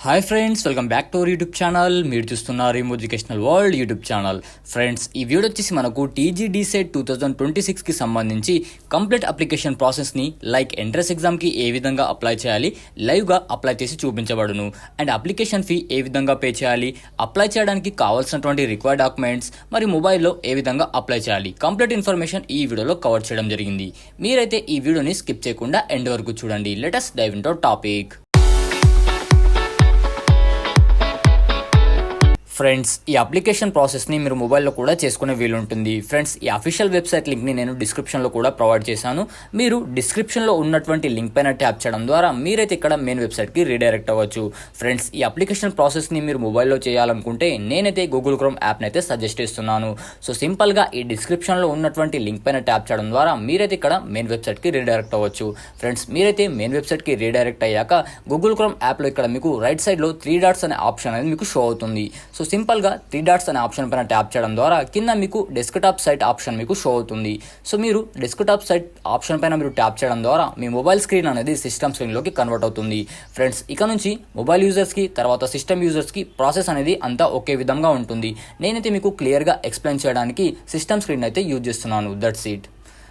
Hi friends, welcome back to our YouTube channel. మీరు చూస్తున్నారు educational world YouTube channel. Friends, ఈ video వచ్చేసి మనకు TGDSET 2026కి సంబంధించి కంప్లీట్ అప్లికేషన్ ప్రాసెస్ని లైక్ ఎంట్రన్స్ ఎగ్జామ్కి ఏ విధంగా అప్లై చేయాలి, లైవ్గా అప్లై చేసి చూపించబడును. అండ్ అప్లికేషన్ ఫీ ఏ విధంగా పే చేయాలి, అప్లై చేయడానికి కావాల్సినటువంటి రిక్వైర్డ్ డాక్యుమెంట్స్, మరి మొబైల్లో ఏ విధంగా అప్లై చేయాలి, కంప్లీట్ ఇన్ఫర్మేషన్ ఈ వీడియోలో కవర్ చేయడం జరిగింది. మీరైతే ఈ వీడియోని స్కిప్ చేయకుండా ఎండ్ వరకు చూడండి. Let us dive into topic. Friends, ఈ అప్లికేషన్ ప్రాసెస్ని మీరు మొబైల్లో కూడా చేసుకునే వీలు ఉంటుంది. ఫ్రెండ్స్, ఈ అఫీషియల్ వెబ్సైట్ లింక్ని నేను డిస్క్రిప్షన్లో కూడా ప్రొవైడ్ చేశాను. మీరు డిస్క్రిప్షన్లో ఉన్నటువంటి లింక్ పైన ట్యాప్ చేయడం ద్వారా మీరైతే ఇక్కడ మెయిన్ వెబ్సైట్కి రీడైరెక్ట్ అవ్వచ్చు. ఫ్రెండ్స్, ఈ అప్లికేషన్ ప్రాసెస్ని మీరు మొబైల్లో చేయాలనుకుంటే నేనైతే గూగుల్ క్రోమ్ యాప్ని అయితే సజెస్ట్ చేస్తున్నాను. సో సింపుల్గా ఈ డిస్క్రిప్షన్లో ఉన్నటువంటి లింక్ పైన ట్యాప్ చేయడం ద్వారా మీరైతే ఇక్కడ మెయిన్ వెబ్సైట్కి రీడైరెక్ట్ అవ్వచ్చు. ఫ్రెండ్స్, మీరైతే మెయిన్ వెబ్సైట్కి రీడైరెక్ట్ అయ్యాక గూగుల్ క్రోమ్ యాప్లో ఇక్కడ మీకు రైట్ సైడ్లో 3 డాట్స్ అనే ఆప్షన్ అనేది మీకు షో అవుతుంది. సో సింపుల్గా 3 డాట్స్ అనే ఆప్షన్ పైన ట్యాప్ చేయడం ద్వారా కింద మీకు డెస్క్టాప్ సైట్ ఆప్షన్ మీకు షో అవుతుంది. సో మీరు డెస్క్టాప్ సైట్ ఆప్షన్ పైన మీరు ట్యాప్ చేయడం ద్వారా మీ మొబైల్ స్క్రీన్ అనేది సిస్టమ్ స్క్రీన్లోకి కన్వర్ట్ అవుతుంది. ఫ్రెండ్స్, ఇక నుంచి మొబైల్ యూజర్స్కి తర్వాత సిస్టమ్ యూజర్స్కి ప్రాసెస్ అనేది అంతా ఒకే విధంగా ఉంటుంది. నేనైతే మీకు క్లియర్గా ఎక్స్ప్లెయిన్ చేయడానికి సిస్టమ్ స్క్రీన్ అయితే యూజ్ చేస్తున్నాను. That's it.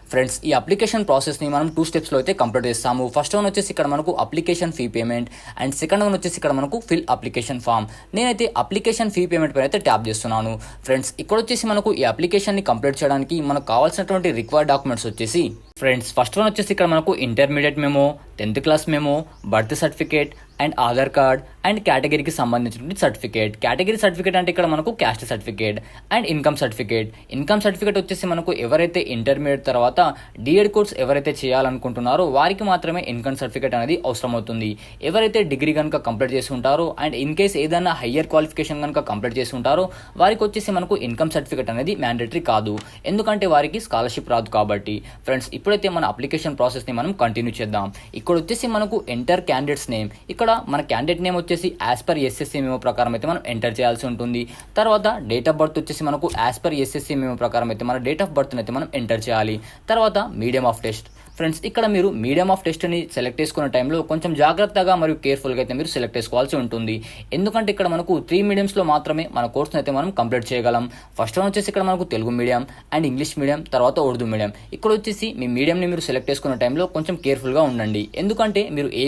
ఫ్రెండ్స్, ఈ అప్లికేషన్ ప్రాసెస్ని మనం 2 స్టెప్స్లో అయితే కంప్లీట్ చేస్తాము. ఫస్ట్ వన్ వచ్చేసి ఇక్కడ మనకు application fee payment, and second one వచ్చేసి ఇక్కడ మనకు ఫిల్ అప్లికేషన్ ఫామ్. నేనైతే అప్లికేషన్ ఫీ పేమెంట్ పైన అయితే ట్యాప్ చేస్తున్నాను. ఫ్రెండ్స్, ఇక్కడ వచ్చేసి మనకు ఈ అప్లికేషన్ని కంప్లీట్ చేయడానికి మనకు కావాల్సినటువంటి రిక్వైర్డ్ డాక్యుమెంట్స్ వచ్చేసి ఫ్రెండ్స్, ఫస్ట్ వన్ వచ్చేసి ఇక్కడ మనకు intermediate memo, 10th class memo, birth certificate, and Aadhaar card, and కేటగిరీకి సంబంధించిన సర్టిఫికేట్. కేటగిరీ సర్టిఫికేట్ అంటే ఇక్కడ మనకు caste certificate, and income certificate. Income certificate వచ్చేసి మనకు ఎవరైతే ఇంటర్మీడియట్ తర్వాత డిఎడ్ కోర్స్ ఎవరైతే చేయాలనుకుంటున్నారో వారికి మాత్రమే ఇన్కమ్ సర్టిఫికేట్ అనేది అవసరం అవుతుంది. ఎవరైతే డిగ్రీ కనుక కంప్లీట్ చేసి ఉంటారో అండ్ ఇన్ కేస్ ఏదైనా హయ్యర్ క్వాలిఫికేషన్ కనుక కంప్లీట్ చేసి ఉంటారో వారికి వచ్చేసి మనకు ఇన్కమ్ సర్టిఫికేట్ అనేది మ్యాండేటరీ కాదు, ఎందుకంటే వారికి స్కాలర్షిప్ రాదు కాబట్టి. ఫ్రెండ్స్, ఇప్పుడైతే మన అప్లికేషన్ ప్రాసెస్ని మనం కంటిన్యూ చేద్దాం. ఇక్కడ వచ్చేసి మనకు ఎంటర్ క్యాండిడేట్స్ నేమ్. ఇక్కడ మన క్యాండిడేట్ నేమ్ వచ్చేసి యాజ్ పర్ SSC మెమో ప్రకారం అయితే మనం ఎంటర్ చేయాల్సి ఉంటుంది. తర్వాత డేట్ ఆఫ్ బర్త్ వచ్చేసి మనకు యాజ్ పర్ SSC మెమో ప్రకారం అయితే మన డేట్ ఆఫ్ బర్త్ అయితే మనం ఎంటర్ చేయాలి. తర్వాత మీడియం ఆఫ్ టెస్ట్. ఫ్రెండ్స్, ఇక్కడ మీరు మీడియం ఆఫ్ టెస్ట్ని సెలెక్ట్ చేసుకునే టైంలో కొంచెం జాగ్రత్తగా మరియు కేర్ఫుల్గా అయితే మీరు సెలెక్ట్ చేసుకోవాల్సి ఉంటుంది. ఎందుకంటే ఇక్కడ మనకు 3 మీడియంస్లో మాత్రమే మన కోర్స్ని అయితే మనం కంప్లీట్ చేయగలం. ఫస్ట్ వన్ వచ్చేసి ఇక్కడ మనకు Telugu medium, and English medium, తర్వాత ఉర్దూ మీడియం. ఇక్కడ వచ్చేసి మీ మీడియంని మీరు సెలెక్ట్ చేసుకునే టైంలో కొంచెం కేర్ఫుల్గా ఉండండి. ఎందుకంటే మీరు ఏ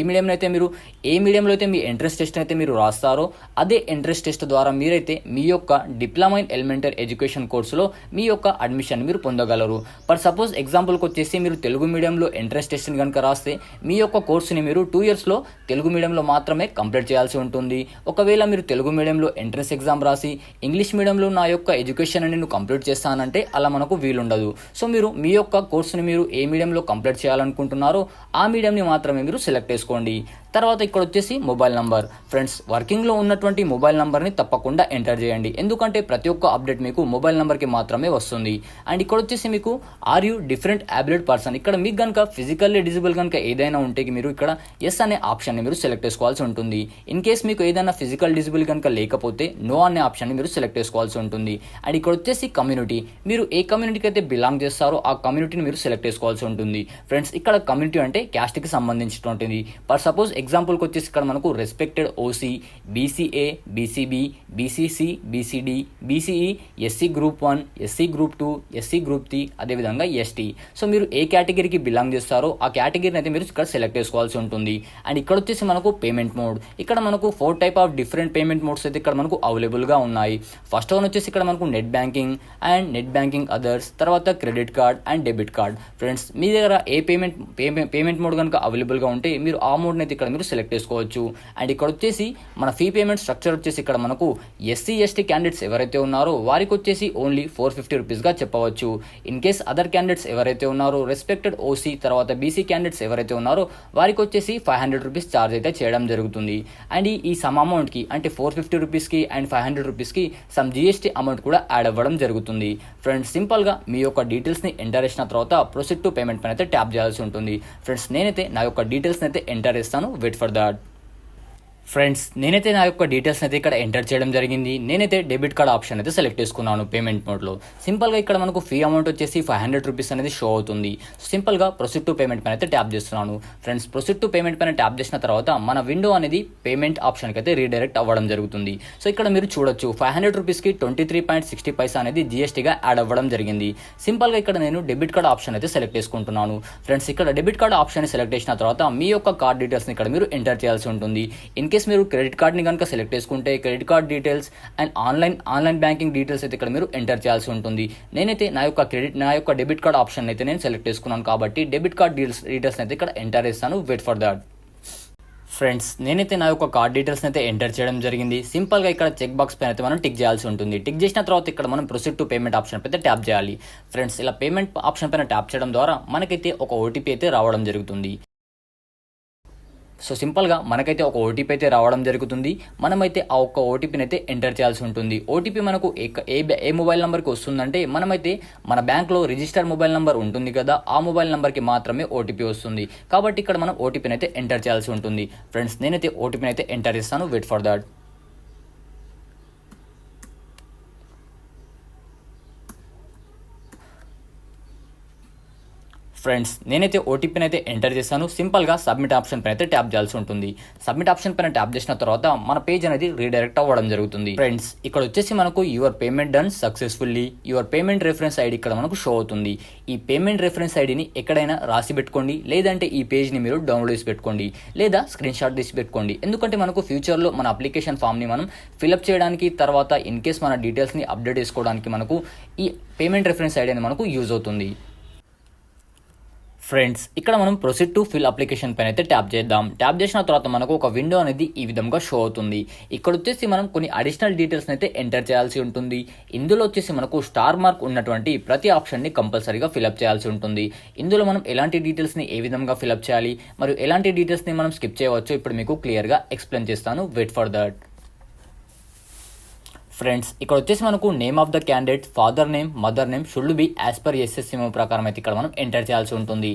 మీడియంలో అయితే మీ ఎంట్రన్స్ టెస్ట్ అయితే మీరు రాస్తారో అదే ఎంట్రన్స్ టెస్ట్ ద్వారా మీరైతే మీ యొక్క డిప్లొమా ఇన్ ఎలిమెంటరీ ఎడ్యుకేషన్ కోర్సులో మీ యొక్క అడ్మిషన్ మీరు పొందగలరు. ఫర్ సపోజ్ ఎగ్జాంపుల్కి వచ్చేసి మీరు తెలుగు మీడియంలో ఎంట్రన్స్ టెస్ట్ని కనుక రాస్తే మీ యొక్క కోర్సుని మీరు 2 ఇయర్స్లో తెలుగు మీడియంలో మాత్రమే కంప్లీట్ చేయాల్సి ఉంటుంది. ఒకవేళ మీరు తెలుగు మీడియంలో ఎంట్రన్స్ ఎగ్జామ్ రాసి ఇంగ్లీష్ మీడియంలో నా యొక్క ఎడ్యుకేషన్ అని నేను కంప్లీట్ చేస్తానంటే అలా మనకు వీలుండదు. సో మీరు మీ యొక్క కోర్సుని మీరు ఏ మీడియంలో కంప్లీట్ చేయాలనుకుంటున్నారో ఆ మీడియంని మాత్రమే మీరు సెలెక్ట్ చేసుకోండి. తర్వాత ఇక్కడ వచ్చేసి మొబైల్ నంబర్. ఫ్రెండ్స్, వర్కింగ్లో ఉన్నటువంటి మొబైల్ నంబర్ని తప్పకుండా ఎంటర్ చేయండి, ఎందుకంటే ప్రతి ఒక్క అప్డేట్ మీకు మొబైల్ నెంబర్కి మాత్రమే వస్తుంది. అండ్ ఇక్కడ వచ్చేసి మీకు ఆర్ యూ డిఫరెంట్ అబిలిడ్ పర్సన్. ఇక్కడ మీకు కనుక ఫిజికల్లీ డిజబుల్ కనుక ఏదైనా ఉంటే మీరు ఇక్కడ ఎస్ అనే ఆప్షన్ని మీరు సెలెక్ట్ చేసుకోవాల్సి ఉంటుంది. ఇన్ కేస్ మీకు ఏదైనా ఫిజికల్ డిజబుల్ కనుక లేకపోతే నో అనే ఆప్షన్ని మీరు సెలెక్ట్ చేసుకోవాల్సి ఉంటుంది. అండ్ ఇక్కడ వచ్చేసి కమ్యూనిటీ. మీరు ఏ కమ్యూనిటీకి అయితే బిలాంగ్ చేస్తారో ఆ కమ్యూనిటీని మీరు సెలెక్ట్ చేసుకోవాల్సి ఉంటుంది. ఫ్రెండ్స్, ఇక్కడ కమ్యూనిటీ అంటే క్యాస్ట్కి సంబంధించినటువంటిది. ఫర్ సపోజ్ ఎగ్జాంపుల్కి వచ్చేసి ఇక్కడ మనకు respected OC, BCA, BCB, BCC, BCD, BCE, SC group 1, SC group 2, SC group 3, అదేవిధంగా ST. సో మీరు ఏ కేటగిరీకి బిలాంగ్ చేస్తారో ఆ కేటగిరీని అయితే మీరు ఇక్కడ సెలెక్ట్ చేసుకోవాల్సి ఉంటుంది. అండ్ ఇక్కడ వచ్చేసి మనకు పేమెంట్ మోడ్. ఇక్కడ మనకు 4 type of different payment modes అయితే ఇక్కడ మనకు అవైలబుల్గా ఉన్నాయి. ఫస్ట్ వన్ వచ్చేసి ఇక్కడ మనకు net banking and net banking others, తర్వాత credit card and debit card. Friends, మీ దగ్గర ఏ పేమెంట్ మోడ్ కనుక అవైలబుల్గా ఉంటే మీరు ఆ మోడ్ని అయితే ఇక్కడ మీరు సెలెక్ట్ చేసుకోవచ్చు. అండ్ ఇక్కడ వచ్చేసి మన ఫీ పేమెంట్ స్ట్రక్చర్ వచ్చేసి ఇక్కడ మనకు SC, ST క్యాండిడేట్స్ ఎవరైతే ఉన్నారో వారికి వచ్చేసి ఓన్లీ 450 రూపీస్గా చెప్పవచ్చు. ఇన్ కేస్ అదర్ క్యాండిడేట్స్ ఎవరైతే ఉన్నారో రెస్పెక్టెడ్ OC తర్వాత BC క్యాండిడేట్స్ ఎవరైతే ఉన్నారో వారికి వచ్చేసి 500 రూపీస్ ఛార్జ్ అయితే చేయడం జరుగుతుంది. అండ్ ఈ సమ్ అమౌంట్కి అంటే 450 రూపీస్కి అండ్ 500 రూపీస్కి సమ్ GST అమౌంట్ కూడా యాడ్ అవ్వడం జరుగుతుంది. ఫ్రెండ్స్, సింపుల్గా మీ యొక్క డీటెయిల్స్ని ఎంటర్ చేసిన తర్వాత ప్రొసీడ్ టు పేమెంట్ పైన అయితే ట్యాప్ చేయాల్సి ఉంటుంది. ఫ్రెండ్స్, నేనైతే నా యొక్క డీటెయిల్స్ని అయితే ఎంటర్ చేస్తాను. Wait for that. ఫ్రెండ్స్ నేనైతే నా యొక్క డీటెయిల్స్ అయితే ఇక్కడ ఎంటర్ చేయడం జరిగింది. నేనైతే డెబిట్ కార్డ్ ఆప్షన్ అయితే సెలెక్ట్ చేసుకున్నాను పేమెంట్ మోడ్లో. సింపుల్గా ఇక్కడ మనకు ఫీ అమౌంట్ వచ్చేసి 500 రూపీస్ అనేది షో అవుతుంది. సింపుల్గా ప్రొసీడ్ టు పేమెంట్ పైన అయితే ట్యాప్ చేస్తున్నాను. ఫ్రెండ్స్ ప్రొసీడ్ టు పేమెంట్ పైన ట్యాప్ చేసిన తర్వాత మన విండో అనేది పేమెంట్ ఆప్షన్కి అయితే రీడైరెక్ట్ అవ్వడం జరుగుతుంది. సో ఇక్కడ మీరు చూడొచ్చు 500 రూపీస్కి 23.60 పైసా అనేది జీఎస్టీగా యాడ్ అవ్వడం జరిగింది. సింపుల్గా ఇక్కడ నేను డెబిట్ కార్డ్ ఆప్షన్ అయితే సెలెక్ట్ చేసుకుంటున్నాను. ఫ్రెండ్స్ ఇక్కడ డెబిట్ కార్డ్ ఆప్షన్ సెలెక్ట్ చేసిన తర్వాత మీ యొక్క కార్డ్ డీటెయిల్స్ని ఇక్కడ మీరు ఎంటర్ చేయాల్సి ఉంటుంది. ఇన్ కేస్ మీరు క్రెడిట్ కార్డ్ని కనుక సెలెక్ట్ చేసుకుంటే credit card details and online banking details అయితే ఇక్కడ మీరు ఎంటర్ చేయాల్సి ఉంటుంది. నేనైతే నా యొక్క డెబిట్ కార్డ్ ఆప్షన్ అయితే నేను సెలెక్ట్ చేసుకున్నాను కాబట్టి డెబిట్ కార్డ్ డీటెయిల్స్ అయితే ఇక్కడ ఎంటర్ చేస్తాను. Wait for that. ఫ్రెండ్స్ నేనైతే నా యొక్క కార్డ్ డీటెయిల్స్ అయితే ఎంటర్ చేయడం జరిగింది. సింపుల్గా ఇక్కడ చెక్ బాక్స్ పైన అయితే మనం టిక్ చేయాల్సి ఉంటుంది. టిక్ చేసిన తర్వాత ఇక్కడ మనం ప్రొసీడ్ టు పేమెంట్ ఆప్షన్ అయితే ట్యాప్ చేయాలి. ఫ్రెండ్స్ ఇలా పేమెంట్ ఆప్షన్ పైన ట్యాప్ చేయడం ద్వారా మనకైతే ఒక ఓటీపీ అయితే రావడం జరుగుతుంది. సో సింపుల్గా మనకైతే ఒక ఓటీపీ అయితే రావడం జరుగుతుంది. మనమైతే ఆ ఒక్క ఓటీపీని అయితే ఎంటర్ చేయాల్సి ఉంటుంది. ఓటీపీ మనకు ఏ మొబైల్ నెంబర్కి వస్తుందంటే మనమైతే మన బ్యాంక్లో రిజిస్టర్ మొబైల్ నెంబర్ ఉంటుంది కదా, ఆ మొబైల్ నెంబర్కి మాత్రమే ఓటీపీ వస్తుంది. కాబట్టి ఇక్కడ మనం ఓటీపీని అయితే ఎంటర్ చేయాల్సి ఉంటుంది. ఫ్రెండ్స్ నేనైతే ఓటీపీని అయితే ఎంటర్ చేస్తాను. Wait for that. ఫ్రెండ్స్ నేనైతే ఓటీపీని అయితే ఎంటర్ చేశాను. సింపుల్గా సబ్మిట్ ఆప్షన్ పైన అయితే ట్యాప్ చేయాల్సి ఉంటుంది. సబ్మిట్ ఆప్షన్ పైన ట్యాప్ చేసిన తర్వాత మన పేజ్ అనేది రీడైరెక్ట్ అవ్వడం జరుగుతుంది. ఫ్రెండ్స్ ఇక్కడ వచ్చేసి మనకు your payment done successfully, your payment reference ID ఇక్కడ మనకు షో అవుతుంది. ఈ పేమెంట్ రెఫరెన్స్ ఐడిని ఎక్కడైనా రాసి పెట్టుకోండి, లేదంటే ఈ పేజ్ని మీరు డౌన్లోడ్ చేసి పెట్టుకోండి, లేదా స్క్రీన్ షాట్ తీసి పెట్టుకోండి. ఎందుకంటే మనకు ఫ్యూచర్లో మన అప్లికేషన్ ఫామ్ని మనం ఫిల్అప్ చేయడానికి, తర్వాత ఇన్ కేస్ మన డీటెయిల్స్ని అప్డేట్ చేసుకోవడానికి మనకు ఈ పేమెంట్ రెఫరెన్స్ ఐడి అనేది మనకు యూజ్ అవుతుంది. ఫ్రెండ్స్ ఇక్కడ మనం ప్రొసీడ్ టు ఫిల్ అప్లికేషన్ పైన అయితే ట్యాప్ చేద్దాం. ట్యాప్ చేసిన తర్వాత మనకు ఒక విండో అనేది ఈ విధంగా షో అవుతుంది. ఇక్కడ వచ్చేసి మనం కొన్ని అడిషనల్ డీటెయిల్స్ అయితే ఎంటర్ చేయాల్సి ఉంటుంది. ఇందులో వచ్చేసి మనకు స్టార్ మార్క్ ఉన్నటువంటి ప్రతి ఆప్షన్ని కంపల్సరీగా ఫిల్అప్ చేయాల్సి ఉంటుంది. ఇందులో మనం ఎలాంటి డీటెయిల్స్ని ఏ విధంగా ఫిల్అప్ చేయాలి మరియు ఎలాంటి డీటెయిల్స్ని మనం స్కిప్ చేయవచ్చు ఇప్పుడు మీకు క్లియర్గా ఎక్స్ప్లెయిన్ చేస్తాను. Wait for that. ఫ్రెండ్స్ ఇక్కడ వచ్చేసి మనకు name of the candidate, father name, mother name should be as per SSC ప్రకారం అయితే ఇక్కడ మనం ఎంటర్ చేయాల్సి ఉంటుంది.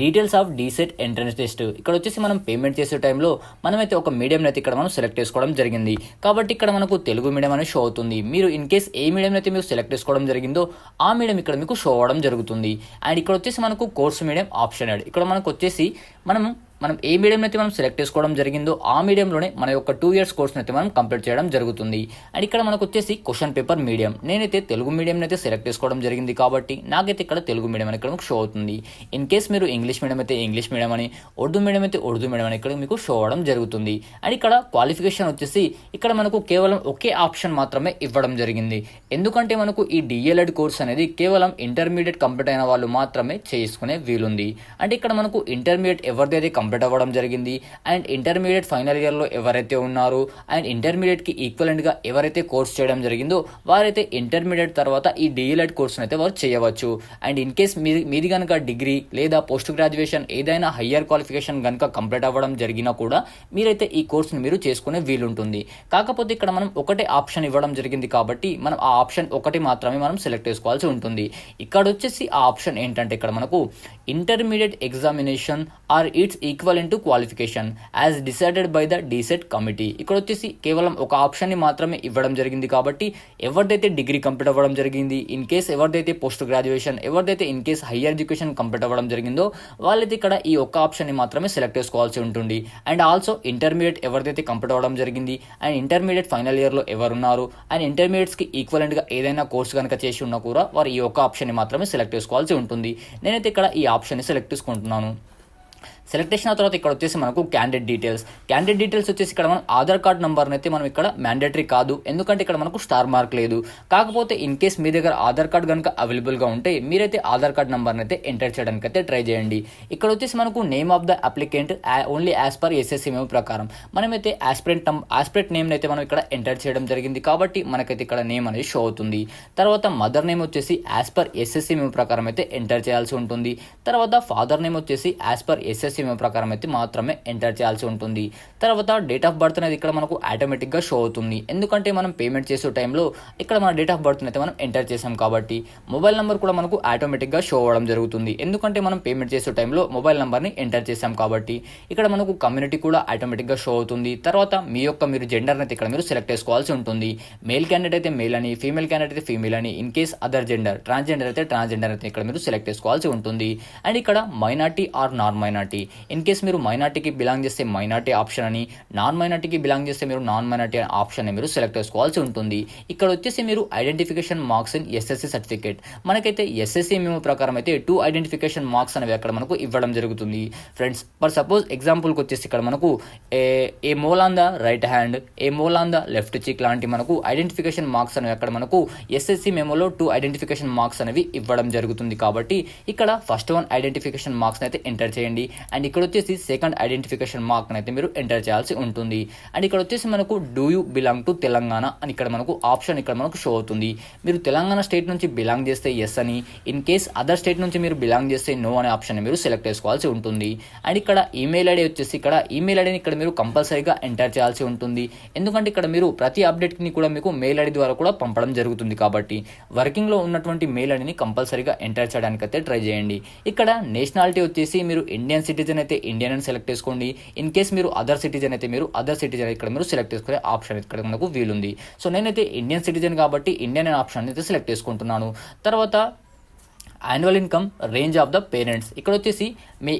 Details of DEECET entrance test ఇక్కడ వచ్చేసి మనం పేమెంట్ చేసే టైంలో మనమైతే ఒక మీడియం అయితే ఇక్కడ మనం సెలెక్ట్ చేసుకోవడం జరిగింది. కాబట్టి ఇక్కడ మనకు తెలుగు మీడియం అనేది షో అవుతుంది. మీరు ఇన్ కేస్ ఏ మీడియం అయితే మీరు సెలెక్ట్ చేసుకోవడం జరిగిందో ఆ మీడియం ఇక్కడ మీకు షో అవ్వడం జరుగుతుంది. అండ్ ఇక్కడ వచ్చేసి మనకు కోర్స్ మీడియం ఆప్షనెడ్, ఇక్కడ మనకు వచ్చేసి మనం ఏ మీడియం అయితే మనం సెలెక్ట్ చేసుకోవడం జరిగిందో ఆ మీడియంలోనే మన యొక్క 2 years కోర్స్ని అయితే మనం కంప్లీట్ చేయడం జరుగుతుంది. అండ్ ఇక్కడ మనకు వచ్చేసి క్వశ్చన్ పేపర్ మీడియం, నేనైతే తెలుగు మీడియం అయితే సెలెక్ట్ చేసుకోవడం జరిగింది కాబట్టి నాకైతే ఇక్కడ తెలుగు మీడియం అని ఇక్కడ మీకు షో అవుతుంది. ఇన్ కేస్ మీరు ఇంగ్లీష్ మీడియం అయితే ఇంగ్లీష్ మీడియం అని, ఉర్దూ మీడియం అయితే ఉర్దూ మీడియం అని ఇక్కడ మీకు షో అవ్వడం జరుగుతుంది. అండ్ ఇక్కడ క్వాలిఫికేషన్ వచ్చేసి ఇక్కడ మనకు కేవలం ఒకే ఆప్షన్ మాత్రమే ఇవ్వడం జరిగింది. ఎందుకంటే మనకు ఈ డిఎల్ఎడ్ కోర్స్ అనేది కేవలం ఇంటర్మీడియట్ కంప్లీట్ అయిన వాళ్ళు మాత్రమే చేసుకునే వీలుంది. అంటే ఇక్కడ మనకు ఇంటర్మీడియట్ ఎవరిదైతే కంప్లీట్ అవ్వడం జరిగింది అండ్ ఇంటర్మీడియట్ ఫైనల్ ఇయర్లో ఎవరైతే ఉన్నారో అండ్ ఇంటర్మీడియట్కి ఈక్వలెంట్గా ఎవరైతే కోర్స్ చేయడం జరిగిందో వారైతే ఇంటర్మీడియట్ తర్వాత ఈ డిఎల్ఎడ్ కోర్స్ని అయితే వారు చేయవచ్చు. అండ్ ఇన్ కేస్ మీది కనుక డిగ్రీ లేదా పోస్ట్ గ్రాడ్యుయేషన్ ఏదైనా హయ్యర్ క్వాలిఫికేషన్ కనుక కంప్లీట్ అవ్వడం జరిగినా కూడా మీరైతే ఈ కోర్స్ని మీరు చేసుకునే వీలుంటుంది. కాకపోతే ఇక్కడ మనం ఒకటే ఆప్షన్ ఇవ్వడం జరిగింది కాబట్టి మనం ఆ ఆప్షన్ ఒకటి మాత్రమే మనం సెలెక్ట్ చేసుకోవాల్సి ఉంటుంది. ఇక్కడ వచ్చేసి ఆ ఆప్షన్ ఏంటంటే ఇక్కడ మనకు intermediate examination or its equivalent to qualification as decided by the DEECET committee. ఇక్కడ వచ్చేసి కేవలం ఒక ఆప్షన్ని మాత్రమే ఇవ్వడం జరిగింది కాబట్టి ఎవరిదైతే డిగ్రీ కంప్లీట్ అవ్వడం జరిగింది, ఇన్ కేస్ ఎవరిదైతే పోస్ట్ గ్రాడ్యుయేషన్, ఎవరిదైతే in case higher education complete అవ్వడం జరిగిందో వాళ్ళైతే ఇక్కడ ఈ ఒక్క ఆప్షన్ని మాత్రమే సెలెక్ట్ చేసుకోవాల్సి ఉంటుంది. అండ్ ఆల్సో ఇంటర్మీడియట్ ఎవరిదైతే కంప్లీట్ అవ్వడం జరిగింది అండ్ ఇంటర్మీడియట్ ఫైనల్ ఇయర్లో ఎవరున్నారు అండ్ ఇంటర్మీడియట్స్కి ఈక్వలెంట్గా ఏదైనా కోర్స్ కనుక చేసి ఉన్నా కూడా వారు ఈ ఒక్క ఆప్షన్ని మాత్రమే సెలెక్ట్ చేసుకోవాల్సి ఉంటుంది. నేనైతే ఇక్కడ ఈ ఆప్షన్ని సెలెక్ట్ చేసుకుంటున్నాను. సెలెక్ట్ చేసిన తర్వాత ఇక్కడ వచ్చేసి మనకు క్యాండిడేట్ డీటెయిల్స్ వచ్చేసి ఇక్కడ మనం ఆధార్ కార్డ్ నెంబర్ని అయితే మనం ఇక్కడ మ్యాండేటరీ కాదు, ఎందుకంటే ఇక్కడ మనకు స్టార్ మార్క్ లేదు. కాకపోతే ఇన్ కేస్ మీ దగ్గర ఆధార్ కార్డ్ కనుక అవైలబుల్గా ఉంటే మీరైతే ఆధార్ కార్డ్ నెంబర్ని అయితే ఎంటర్ చేయడానికి అయితే ట్రై చేయండి. ఇక్కడ వచ్చేసి మనకు name of the applicant only as per SSC ప్రకారం మనమైతే ఆస్పిరెంట్ నేమ్ అయితే మనం ఇక్కడ ఎంటర్ చేయడం జరిగింది కాబట్టి మనకైతే ఇక్కడ నేమ్ అనేది షో అవుతుంది. తర్వాత మదర్ నేమ్ వచ్చేసి యాజ్ పర్ ఎస్ఎస్సి ప్రకారం అయితే ఎంటర్ చేయాల్సి ఉంటుంది. తర్వాత ఫాదర్ నేమ్ వచ్చేసి as per SSC SSC memo ప్రకారం అయితే మాత్రమే ఎంటర్ చేయాల్సి ఉంటుంది. తర్వాత డేట్ ఆఫ్ బర్త్ అనేది ఇక్కడ మనకు ఆటోమేటిక్గా షో అవుతుంది. ఎందుకంటే మనం పేమెంట్ చేసే టైంలో ఇక్కడ మన డేట్ ఆఫ్ బర్త్ అయితే మనం ఎంటర్ చేసాం కాబట్టి. మొబైల్ నెంబర్ కూడా మనకు ఆటోమేటిక్గా షో అవ్వడం జరుగుతుంది. ఎందుకంటే మనం పేమెంట్ చేసే టైంలో మొబైల్ నెంబర్ని ఎంటర్ చేసాం కాబట్టి. ఇక్కడ మనకు కమ్యూనిటీ కూడా ఆటోమేటిక్గా షో అవుతుంది. తర్వాత మీరు జెండర్ అయితే ఇక్కడ మీరు సెలెక్ట్ చేసుకోవాల్సి ఉంటుంది. మేల్ క్యాండిడేట్ అయితే మేల్ అని, ఫీమేల్ క్యాండిడేట్ అయితే ఫీమేల్ అని, in case other gender transgender అయితే ట్రాన్స్జెండర్ అయితే ఇక్కడ మీరు సెలెక్ట్ చేసుకోవాల్సి ఉంటుంది. అండ్ ఇక్కడ minority or non minority, in case మీరు మైనార్టీకి బిలాంగ్ చేస్తే మైనార్టీ ఆప్షన్ అని, నాన్ మైనార్టీకి బిలాంగ్ చేస్తే మీరు నాన్ మైనార్టీ ఆప్షన్ మీరు సెలెక్ట్ చేసుకోవాల్సి ఉంటుంది. ఇక్కడ వచ్చేసి మీరు identification marks in SSC certificate, మనకైతే ఎస్ఎస్సి మేము ప్రకారం అయితే 2 ఐడెంటిఫికేషన్ మార్క్స్ అనేవి అక్కడ మనకు ఇవ్వడం జరుగుతుంది ఫ్రెండ్స్. ఫర్ సపోజ్ ఎగ్జాంపుల్కి వచ్చేసి ఇక్కడ మనకు a mole on the right hand, a mole on the left cheek లాంటి మనకు ఐడెంటిఫికేషన్ మార్క్స్ అనేవి అక్కడ మనకు ఎస్ఎస్సి మెమోలో 2 ఐడెంటిఫికేషన్ మార్క్స్ అనేవి ఇవ్వడం జరుగుతుంది. కాబట్టి ఇక్కడ ఫస్ట్ 1 ఐడెంటిఫికేషన్ మార్క్స్ అయితే ఎంటర్ చేయండి. అండ్ ఇక్కడ వచ్చేసి సెకండ్ ఐడెంటిఫికేషన్ మార్క్ అయితే మీరు ఎంటర్ చేయాల్సి ఉంటుంది. అండ్ ఇక్కడ వచ్చేసి మనకు do you belong to Telangana అని ఇక్కడ మనకు ఆప్షన్ ఇక్కడ మనకు షో అవుతుంది. మీరు తెలంగాణ స్టేట్ నుంచి బిలాంగ్ చేస్తే ఎస్ అని, ఇన్ కేస్ అదర్ స్టేట్ నుంచి మీరు బిలాంగ్ చేస్తే నో అనే ఆప్షన్ మీరు సెలెక్ట్ చేసుకోవాల్సి ఉంటుంది. అండ్ ఇక్కడ ఈమెయిల్ ఐడి వచ్చేసి ఇక్కడ ఈమెయిల్ ఐడిని ఇక్కడ మీరు కంపల్సరీగా ఎంటర్ చేయాల్సి ఉంటుంది. ఎందుకంటే ఇక్కడ మీరు ప్రతి అప్డేట్ని కూడా మీకు మెయిల్ ఐడి ద్వారా కూడా పంపడం జరుగుతుంది. కాబట్టి వర్కింగ్లో ఉన్నటువంటి మెయిల్ ఐడిని కంపల్సరీగా ఎంటర్ చేయడానికి అయితే ట్రై చేయండి. ఇక్కడ నేషనాలిటీ వచ్చేసి మీరు ఇండియన్ సిటిజన్ అయితే ఇండియన్ అని సెలెక్ట్ చేసుకోండి. ఇన్ కేస్ మీరు అదర్ సిటిజన్ అయితే మీరు అదర్ సిటిజన్ ఇక్కడ మీరు సెలెక్ట్ చేసుకునే ఆప్షన్ ఇక్కడ మనకు వీలుంది. సో నేనైతే ఇండియన్ సిటిజన్ కాబట్టి ఇండియన్ అనే ఆప్షన్ అయితే సెలెక్ట్ చేసుకుంటున్నాను. తర్వాత annual income range of the parents, ఇక్కడ వచ్చేసి మీ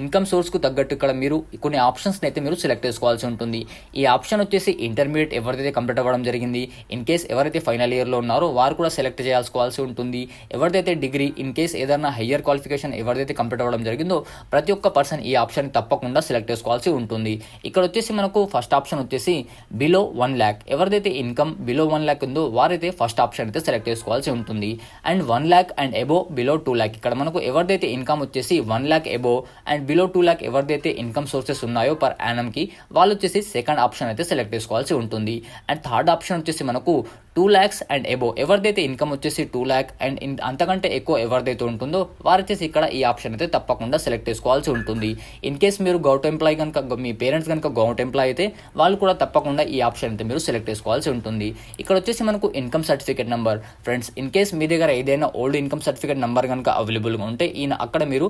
ఇన్కమ్ సోర్స్కు తగ్గట్టు ఇక్కడ మీరు కొన్ని ఆప్షన్స్ని అయితే మీరు సెలెక్ట్ చేసుకోవాల్సి ఉంటుంది. ఈ ఆప్షన్ వచ్చేసి ఇంటర్మీడియట్ ఎవరిదైతే కంప్లీట్ అవ్వడం జరిగింది, ఇన్ కేస్ ఎవరైతే ఫైనల్ ఇయర్లో ఉన్నారో వారు కూడా సెలెక్ట్ చేసుకోవాల్సి ఉంటుంది. ఎవరిదైతే డిగ్రీ, ఇన్ కేస్ ఏదైనా హయ్యర్ క్వాలిఫికేషన్ ఎవరిదైతే కంప్లీట్ అవ్వడం జరిగిందో ప్రతి ఒక్క పర్సన్ ఈ ఆప్షన్ తప్పకుండా సెలెక్ట్ చేసుకోవాల్సి ఉంటుంది. ఇక్కడ వచ్చేసి మనకు ఫస్ట్ ఆప్షన్ వచ్చేసి బిలో 1 lakh, ఎవరిదైతే ఇన్కమ్ బిలో 1 lakh ఉందో వారైతే ఫస్ట్ ఆప్షన్ అయితే సెలెక్ట్ చేసుకోవాల్సి ఉంటుంది. And 1 lakh and above below 2 lakh, ఇక్కడ మనకు ఎవరిదైతే ఇన్కమ్ వచ్చేసి 1 lakh above and below 2 lakh ఎవరిదైతే ఇన్కమ్ సోర్సెస్ ఉన్నాయో పర్ యానం కి వాళ్ళు వచ్చేసి సెకండ్ ఆప్షన్ అయితే సెలెక్ట్ చేసుకోవాల్సి ఉంటుంది. అండ్ థర్డ్ ఆప్షన్ వచ్చేసి మనకు 2 lakhs అండ్ అబో, ఎవరిదైతే ఇన్కమ్ వచ్చేసి 2 lakh అండ్ అంతకంటే ఎక్కువ ఎవరిదైతే ఉంటుందో వారు వచ్చేసి ఇక్కడ ఈ ఆప్షన్ అయితే తప్పకుండా సెలెక్ట్ చేసుకోవాల్సి ఉంటుంది. ఇన్ కేస్ మీరు గవర్నమెంట్ ఎంప్లాయీ కనుక, మీ పేరెంట్స్ కనుక గవర్నమెంట్ ఎంప్లాయీ అయితే వాళ్ళు కూడా తప్పకుండా ఈ ఆప్షన్ అయితే మీరు సెలెక్ట్ చేసుకోవాల్సి ఉంటుంది. ఇక్కడ వచ్చేసి మనకు income certificate number friends, in case మీ దగ్గర ఏదైనా ఓల్డ్ ఇన్కమ్ సర్టిఫికేట్ నెంబర్ కనుక అవైలబుల్గా ఉంటే అక్కడ మీరు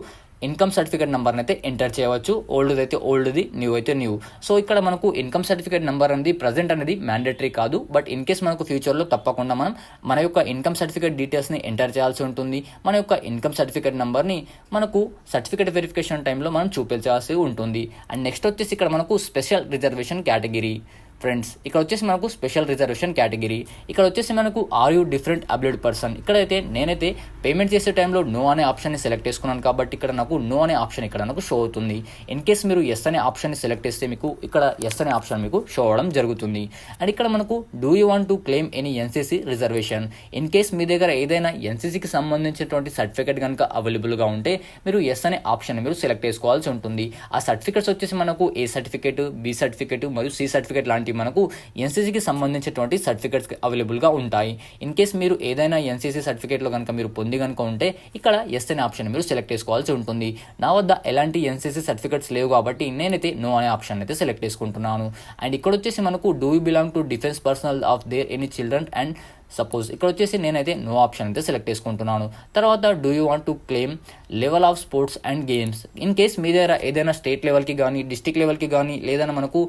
ఇన్కమ్ సర్టిఫికేట్ నెంబర్ని అయితే ఎంటర్ చేయవచ్చు. ఓల్డ్ అయితే ఓల్డ్ది, న్యూ అయితే న్యూ. సో ఇక్కడ మనకు ఇన్కమ్ సర్టిఫికేట్ నెంబర్ అనేది ప్రజెంట్ అనేది మ్యాండేటరీ కాదు, బట్ ఇన్ కేస్ మనకు ఫ్యూచర్లో తప్పకుండా మనం మన యొక్క ఇన్కమ్ సర్టిఫికేట్ డీటెయిల్స్ని ఎంటర్ చేయాల్సి ఉంటుంది. మన యొక్క ఇన్కమ్ సర్టిఫికేట్ నెంబర్ని మనకు సర్టిఫికేట్ వెరిఫికేషన్ టైంలో మనం చూపించాల్సి ఉంటుంది. అండ్ నెక్స్ట్ వచ్చేసి ఇక్కడ మనకు స్పెషల్ రిజర్వేషన్ కేటగిరీ ఫ్రెండ్స్, ఇక్కడ వచ్చేసి మనకు స్పెషల్ రిజర్వేషన్ కేటగిరీ. ఇక్కడ వచ్చేసి మనకు ఆర్ యూ డిఫరెంట్ అబిలిడ్ పర్సన్, ఇక్కడైతే నేనైతే పేమెంట్ చేసే టైంలో నో అనే ఆప్షన్ని సెలెక్ట్ చేసుకున్నాను కాబట్టి ఇక్కడ నాకు నో అనే ఆప్షన్ ఇక్కడ నాకు షో అవుతుంది. ఇన్ కేస్ మీరు ఎస్ అనే ఆప్షన్ని సెలెక్ట్ చేస్తే మీకు ఇక్కడ ఎస్ అనే ఆప్షన్ మీకు షో అవ్వడం జరుగుతుంది. అండ్ ఇక్కడ మనకు do you want to claim any NCC reservation, in case మీ దగ్గర ఏదైనా ఎన్సీసీకి సంబంధించినటువంటి సర్టిఫికేట్ కనుక అవైలబుల్గా ఉంటే మీరు ఎస్ అనే ఆప్షన్ మీరు సెలెక్ట్ చేసుకోవాల్సి ఉంటుంది. ఆ సర్టిఫికేట్స్ వచ్చేసి మనకు ఏ సర్టిఫికేట్, బి సర్టిఫికేట్ మరియు సి సర్టిఫికేట్ లాంటి మనకు ఎన్సీసీకి సంబంధించినటువంటి సర్టిఫికేట్స్ అవైలబుల్గా ఉంటాయి. ఇన్ కేస్ మీరు ఏదైనా ఎన్సీసీ సర్టిఫికేట్లో కనుక మీరు పొంది కనుక ఉంటే ఇక్కడ ఎస్ అనే ఆప్షన్ మీరు సెలెక్ట్ చేసుకోవాల్సి ఉంటుంది. నా వద్ద ఎలాంటి ఎన్సీసీ సర్టిఫికేట్స్ లేవు కాబట్టి నేనైతే నో అనే ఆప్షన్ అయితే సెలెక్ట్ చేసుకుంటున్నాను. అండ్ ఇక్కడ వచ్చేసి మనకు do you belong to defence personnel of there any children and suppose, ఇక్కడ వచ్చేసి నేనైతే నో ఆప్షన్ అయితే సెలెక్ట్ చేసుకుంటున్నాను. తర్వాత do you want to claim level of sports and games, in case మీ దగ్గర ఏదైనా స్టేట్ లెవెల్కి కానీ డిస్ట్రిక్ట్ లెవెల్కి కానీ లేదన్నా మనకు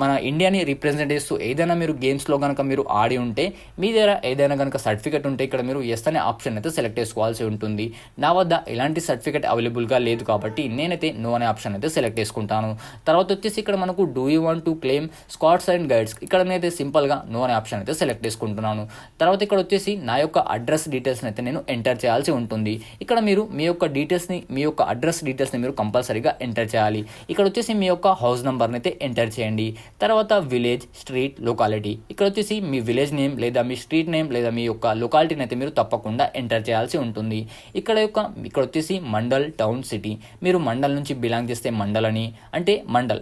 మన ఇండియాని రిప్రజెంట్ చేస్తూ ఏదైనా మీరు గేమ్స్లో కనుక మీరు ఆడి ఉంటే మీ దగ్గర ఏదైనా కనుక సర్టిఫికేట్ ఉంటే ఇక్కడ మీరు ఎస్ అనే ఆప్షన్ అయితే సెలెక్ట్ చేసుకోవాల్సి ఉంటుంది. నా వద్ద ఎలాంటి సర్టిఫికేట్ అవైలబుల్గా లేదు కాబట్టి నేనైతే నో అనే ఆప్షన్ అయితే సెలెక్ట్ చేసుకుంటాను. తర్వాత వచ్చేసి ఇక్కడ మనకు do you want to claim scouts and guides, ఇక్కడ నేనైతే సింపుల్గా నో అనే ఆప్షన్ అయితే సెలెక్ట్ చేసుకుంటున్నాను. తర్వాత ఇక్కడ వచ్చేసి నా యొక్క అడ్రస్ డీటెయిల్స్ని అయితే నేను ఎంటర్ చేయాల్సి ఉంటుంది. ఇక్కడ మీరు మీ యొక్క అడ్రస్ డీటెయిల్స్ని మీరు కంపల్సరీగా ఎంటర్ చేయాలి. ఇక్కడ వచ్చేసి మీ యొక్క హౌస్ నెంబర్ని అయితే ఎంటర్ చేయండి. తర్వాత విలేజ్, స్ట్రీట్, లొకాలిటీ. ఇక్కడ వచ్చేసి మీ విలేజ్ నేమ్ లేదా మీ స్ట్రీట్ నేమ్ లేదా మీ యొక్క లొకాలిటీని అయితే మీరు తప్పకుండా ఎంటర్ చేయాల్సి ఉంటుంది. ఇక్కడ వచ్చేసి మండల్, టౌన్, సిటీ. మీరు మండల్ నుంచి బిలాంగ్ చేస్తే మండల్ అని, అంటే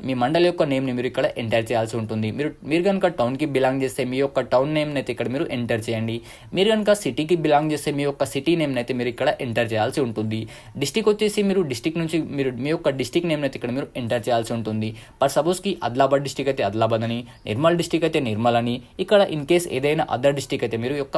మీ మండల్ యొక్క నేమ్ని మీరు ఇక్కడ ఎంటర్ చేయాల్సి ఉంటుంది. మీరు కనుక టౌన్కి బిలాంగ్ చేస్తే మీ యొక్క టౌన్ నేమ్ని అయితే ఇక్కడ మీరు ఎంటర్ చేయండి. మీరు కనుక సిటీకి బిలాంగ్ చేస్తే మీ యొక్క సిటీ నేమ్ని అయితే మీరు ఇక్కడ ఎంటర్ చేయాల్సి ఉంటుంది. డిస్టిక్ వచ్చేసి మీరు డిస్టిక్ నుంచి మీ యొక్క డిస్టిక్ నేమ్ని అయితే ఇక్కడ మీరు ఎంటర్ చేయాల్సి ఉంటుంది. సపోజ్కి ఆదిలాబాద్ డిస్టిక్ అయితే ఆదిలాబాద్ అని, నిర్మల్ డిస్టిక్ అయితే నిర్మల్ అని. ఇక్కడ ఇన్ కేస్ ఏదైనా అదర్ డిస్టిక్ అయితే